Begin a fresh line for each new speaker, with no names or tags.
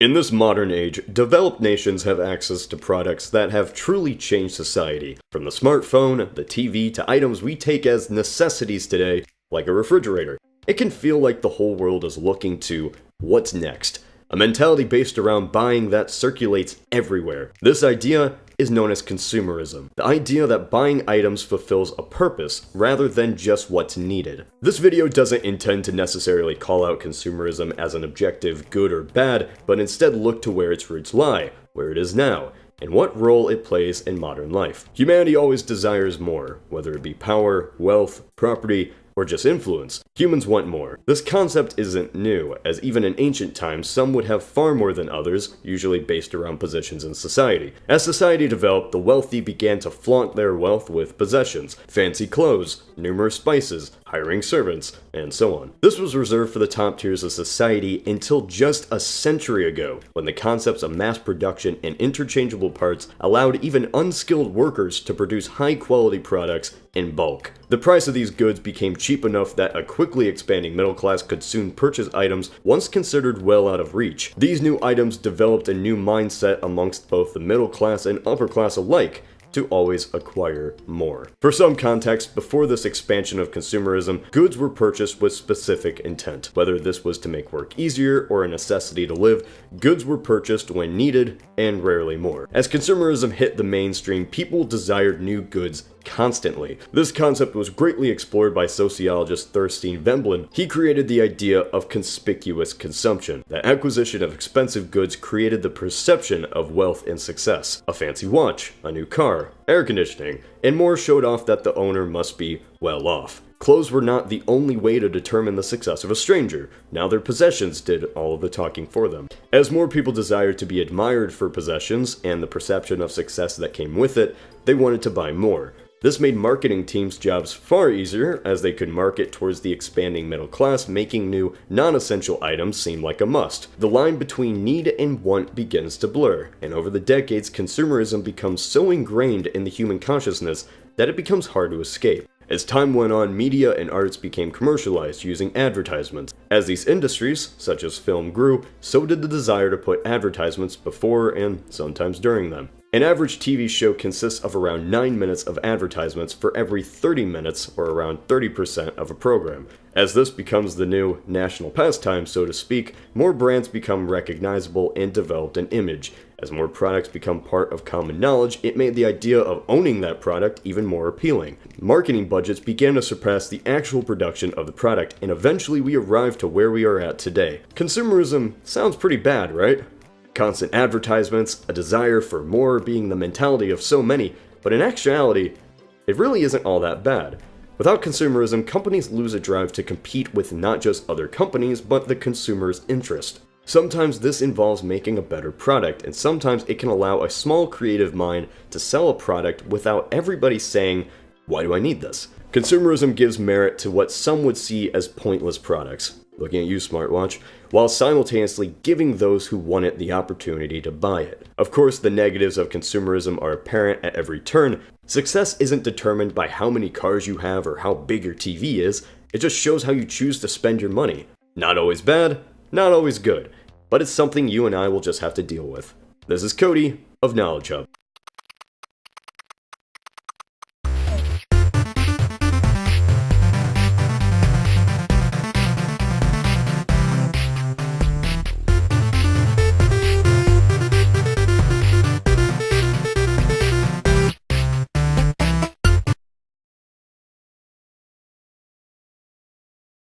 In this modern age, developed nations have access to products that have truly changed society. From the smartphone, the TV, to items we take as necessities today, like a refrigerator. It can feel like the whole world is looking to what's next. A mentality based around buying that circulates everywhere. This idea is known as consumerism. The idea that buying items fulfills a purpose rather than just what's needed. This video doesn't intend to necessarily call out consumerism as an objective good or bad, but instead look to where its roots lie, where it is now, and what role it plays in modern life. Humanity always desires more, whether it be power, wealth, property, or just influence. Humans want more. This concept isn't new, as even in ancient times some would have far more than others, usually based around positions in society. As society developed, the wealthy began to flaunt their wealth with possessions, fancy clothes, numerous spices, hiring servants, and so on. This was reserved for the top tiers of society until just a century ago, when the concepts of mass production and interchangeable parts allowed even unskilled workers to produce high-quality products in bulk. The price of these goods became cheap enough that a quickly expanding middle class could soon purchase items once considered well out of reach. These new items developed a new mindset amongst both the middle class and upper class alike, to always acquire more. For some context, before this expansion of consumerism, goods were purchased with specific intent. Whether this was to make work easier or a necessity to live, goods were purchased when needed and rarely more. As consumerism hit the mainstream, people desired new goods constantly. This concept was greatly explored by sociologist Thorstein Veblen. He created the idea of conspicuous consumption. The acquisition of expensive goods created the perception of wealth and success. A fancy watch, a new car, air conditioning, and more showed off that the owner must be well off. Clothes were not the only way to determine the success of a stranger. Now their possessions did all of the talking for them. As more people desired to be admired for possessions and the perception of success that came with it, they wanted to buy more. This made marketing teams' jobs far easier, as they could market towards the expanding middle class, making new, non-essential items seem like a must. The line between need and want begins to blur, and over the decades, consumerism becomes so ingrained in the human consciousness that it becomes hard to escape. As time went on, media and arts became commercialized using advertisements. As these industries, such as film, grew, so did the desire to put advertisements before and sometimes during them. An average TV show consists of around 9 minutes of advertisements for every 30 minutes, or around 30% of a program. As this becomes the new national pastime, so to speak, more brands become recognizable and developed an image. As more products become part of common knowledge, it made the idea of owning that product even more appealing. Marketing budgets began to surpass the actual production of the product, and eventually we arrived to where we are at today. Consumerism sounds pretty bad, right? Constant advertisements, a desire for more being the mentality of so many, but in actuality, it really isn't all that bad. Without consumerism, companies lose a drive to compete with not just other companies, but the consumer's interest. Sometimes this involves making a better product, and sometimes it can allow a small creative mind to sell a product without everybody saying, "Why do I need this?" Consumerism gives merit to what some would see as pointless products. Looking at you, smartwatch, while simultaneously giving those who want it the opportunity to buy it. Of course, the negatives of consumerism are apparent at every turn. Success isn't determined by how many cars you have or how big your TV is, it just shows how you choose to spend your money. Not always bad, not always good, but it's something you and I will just have to deal with. This is Cody of Knowledge Hub.